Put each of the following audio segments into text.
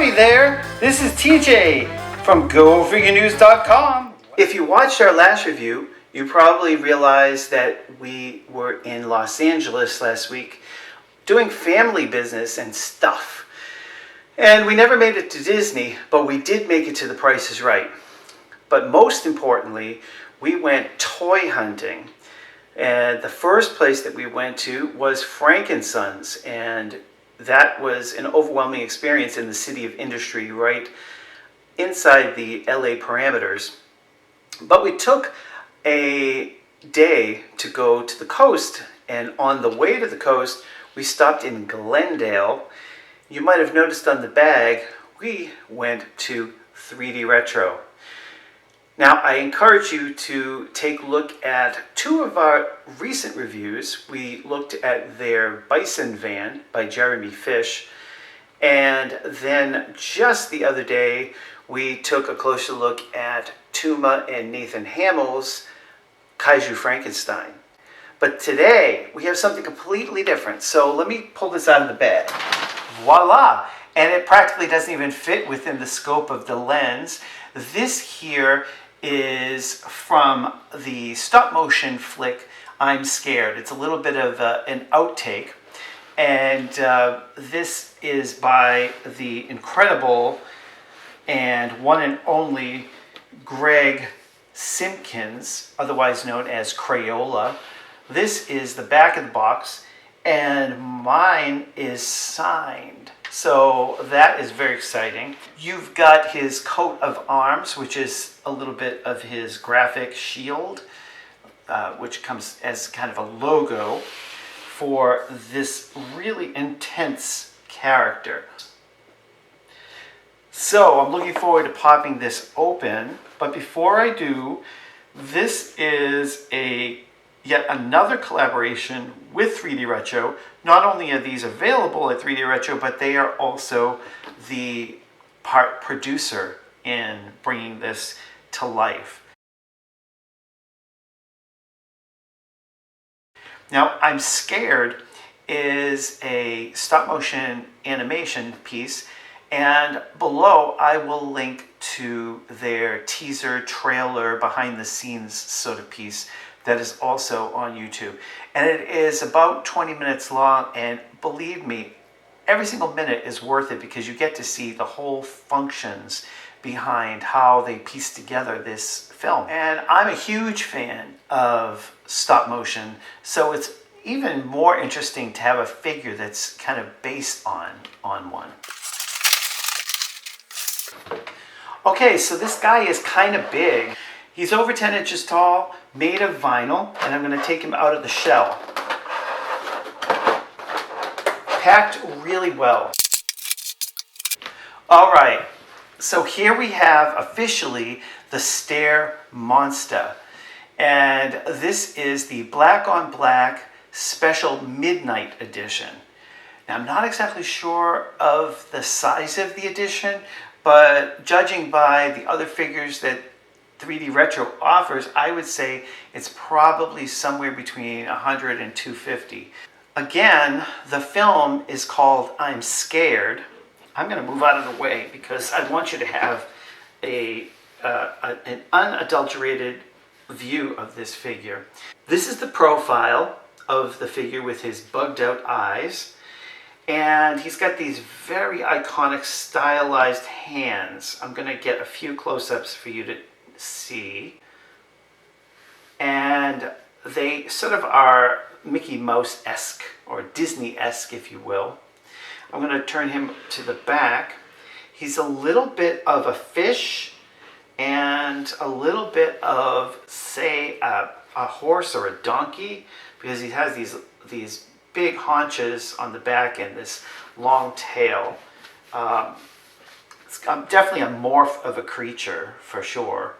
Howdy there, this is TJ from GoFigureNews.com. If you watched our last review, you probably realized that we were in Los Angeles last week doing family business and stuff. And we never made it to Disney, but we did make it to The Price is Right. But most importantly, we went toy hunting. And the first place that we went to was Frank+Sons, and that was an overwhelming experience in the city of industry right inside the LA parameters. But we took a day to go to the coast, and on the way to the coast, we stopped in Glendale. You might have noticed on the bag, we went to 3D Retro. Now, I encourage you to take a look at two of our recent reviews. We looked at their Bison van by Jeremy Fish, and then just the other day, we took a closer look at Tuma and Nathan Hamill's Kaiju Frankenstein. But today, we have something completely different. So let me pull this out of the bag. Voila! And it practically doesn't even fit within the scope of the lens. This here is from the stop motion flick I'm Scared. It's a little bit of an outtake, and this is by the incredible and one and only Greg Simpkins, otherwise known as Crayola. This is the back of the box, and mine is signed. So that is very exciting. You've got his coat of arms, which is a little bit of his graphic shield, which comes as kind of a logo for this really intense character. So I'm looking forward to popping this open, but before I do, this is yet another collaboration with 3D Retro. Not only are these available at 3D Retro, but they are also the part producer in bringing this to life. Now, I'm Scared is a stop motion animation piece, and below I will link to their teaser, trailer, behind the scenes sort of piece that is also on YouTube. And it is about 20 minutes long, and believe me, every single minute is worth it because you get to see the whole functions behind how they piece together this film. And I'm a huge fan of stop motion, so it's even more interesting to have a figure that's kind of based on one. Okay, so this guy is kind of big. He's over 10 inches tall, made of vinyl, and I'm going to take him out of the shell. Packed really well. All right, so here we have officially the Stare Monster. And this is the black on black special midnight edition. Now, I'm not exactly sure of the size of the edition, but judging by the other figures that 3D Retro offers, I would say it's probably somewhere between 100 and 250. Again, the film is called I'm Scared. I'm going to move out of the way because I want you to have an unadulterated view of this figure. This is the profile of the figure with his bugged out eyes. And he's got these very iconic stylized hands. I'm going to get a few close-ups for you to see. And they sort of are Mickey Mouse-esque, or Disney-esque, if you will. I'm going to turn him to the back. He's a little bit of a fish and a little bit of, say, a horse or a donkey, because he has these big haunches on the back and this long tail. It's definitely a morph of a creature for sure.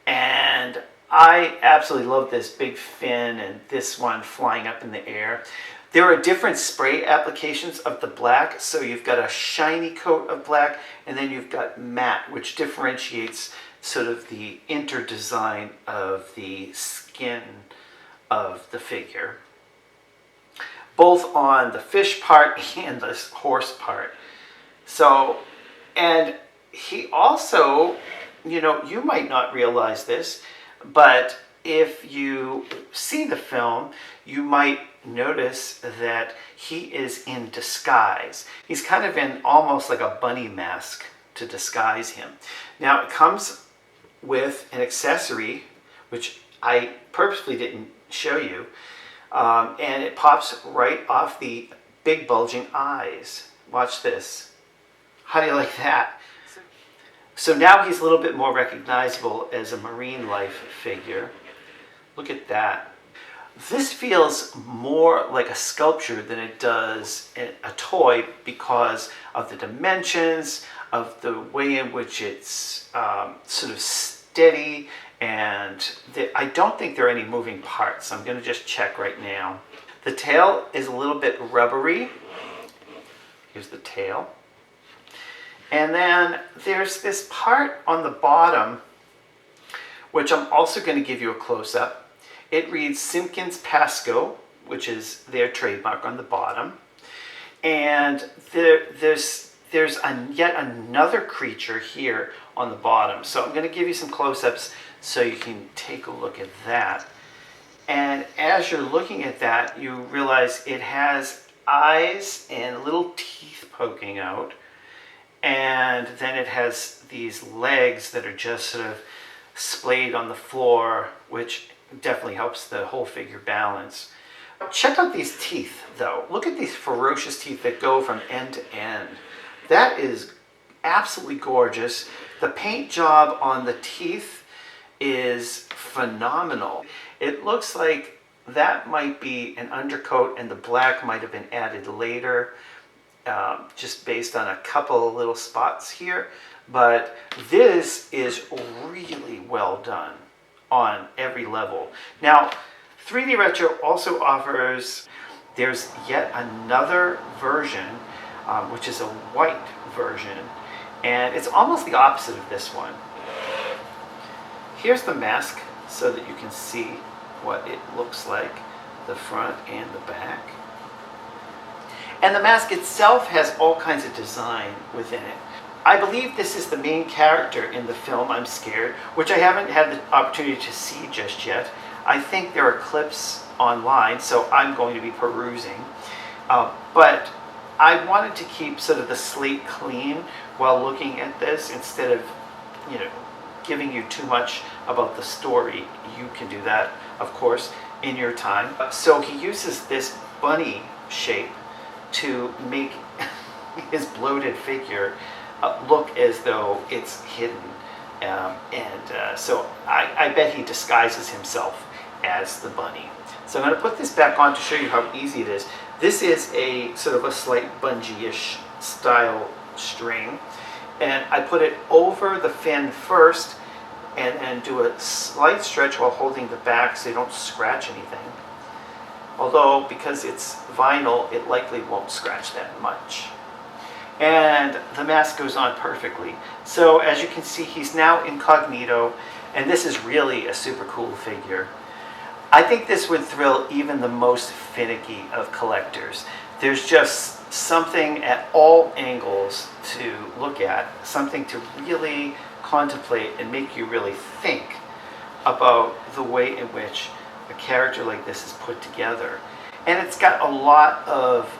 And I absolutely love this big fin and this one flying up in the air. There are different spray applications of the black. So you've got a shiny coat of black, and then you've got matte, which differentiates sort of the interdesign of the skin of the figure, both on the fish part and the horse part. So And he also, you might not realize this, but if you see the film, you might notice that he is in disguise. He's kind of in almost like a bunny mask to disguise him. Now, it comes with an accessory, which I purposely didn't show you, and it pops right off the big bulging eyes. Watch this. How do you like that? So now he's a little bit more recognizable as a marine life figure. Look at that. This feels more like a sculpture than it does a toy because of the dimensions, of the way in which it's sort of steady, and I don't think there are any moving parts. I'm going to just check right now. The tail is a little bit rubbery. Here's the tail. And then there's this part on the bottom, which I'm also going to give you a close-up. It reads Simpkins Pasco, which is their trademark on the bottom. And there's yet another creature here on the bottom. So I'm going to give you some close-ups so you can take a look at that. And as you're looking at that, you realize it has eyes and little teeth poking out. And then it has these legs that are just sort of splayed on the floor, which definitely helps the whole figure balance. Check out these teeth, though. Look at these ferocious teeth that go from end to end. That is absolutely gorgeous. The paint job on the teeth is phenomenal. It looks like that might be an undercoat and the black might have been added later, just based on a couple of little spots here. But this is really well done on every level. Now, 3D Retro also offers, there's yet another version, which is a white version, and it's almost the opposite of this one. Here's the mask so that you can see what it looks like, the front and the back. And the mask itself has all kinds of design within it. I believe this is the main character in the film, I'm Scared, which I haven't had the opportunity to see just yet. I think there are clips online, so I'm going to be perusing. But I wanted to keep sort of the slate clean while looking at this instead of, giving you too much about the story. You can do that, of course, in your time. So he uses this bunny shape to make his bloated figure look as though it's hidden. So I bet he disguises himself as the bunny. So I'm going to put this back on to show you how easy it is. This is a sort of a slight bungee-ish style string. And I put it over the fin first and do a slight stretch while holding the back so you don't scratch anything. Although, because it's vinyl, it likely won't scratch that much. And the mask goes on perfectly. So as you can see, he's now incognito, and this is really a super cool figure. I think this would thrill even the most finicky of collectors. There's just something at all angles to look at, something to really contemplate and make you really think about the way in which a character like this is put together. And it's got a lot of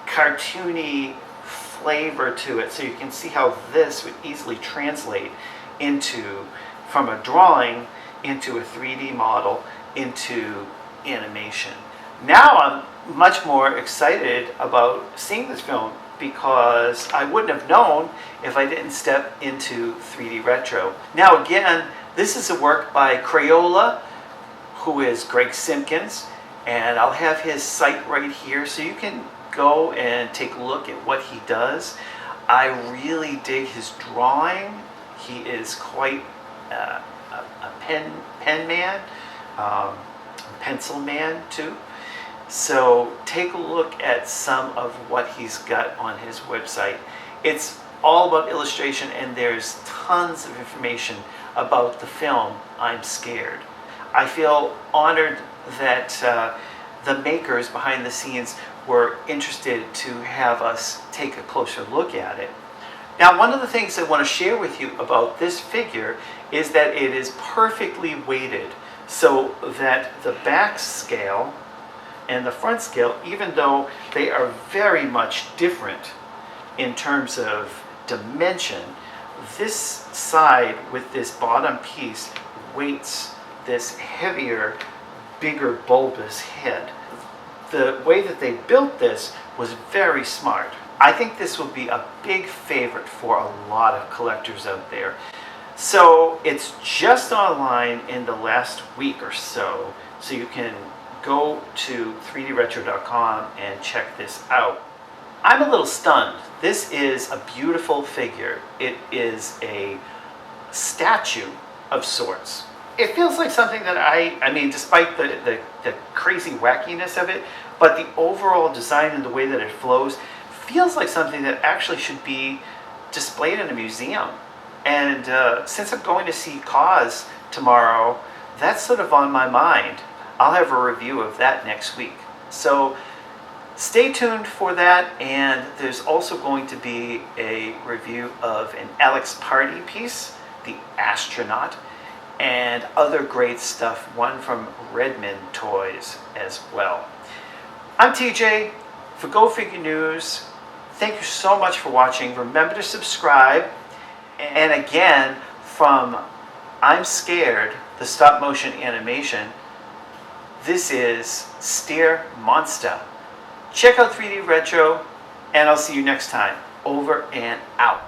cartoony flavor to it, so you can see how this would easily translate from a drawing into a 3D model into animation. Now I'm much more excited about seeing this film because I wouldn't have known if I didn't step into 3D Retro. Now again, this is a work by Crayola, who is Greg Simpkins, and I'll have his site right here so you can go and take a look at what he does. I really dig his drawing. He is quite a pen man, pencil man too. So take a look at some of what he's got on his website. It's all about illustration, and there's tons of information about the film I'm Scared. I feel honored that the makers behind the scenes were interested to have us take a closer look at it. Now, one of the things I want to share with you about this figure is that it is perfectly weighted so that the back scale and the front scale, even though they are very much different in terms of dimension, this side with this bottom piece weights this heavier, bigger bulbous head. The way that they built this was very smart. I think this will be a big favorite for a lot of collectors out there. So it's just online in the last week or so you can go to 3dretro.com and check this out. I'm a little stunned. This is a beautiful figure. It is a statue of sorts. It feels like something that I mean, despite the crazy wackiness of it, but the overall design and the way that it flows feels like something that actually should be displayed in a museum. And since I'm going to see KAWS tomorrow, that's sort of on my mind. I'll have a review of that next week. So stay tuned for that, and there's also going to be a review of an Alex Pardee piece, The Astronaut, and other great stuff, one from Redmond Toys as well. I'm TJ for Go Figure News. Thank you so much for watching. Remember to subscribe. And again, from I'm Scared, the stop motion animation, this is Steer Monster. Check out 3D Retro, and I'll see you next time. Over and out.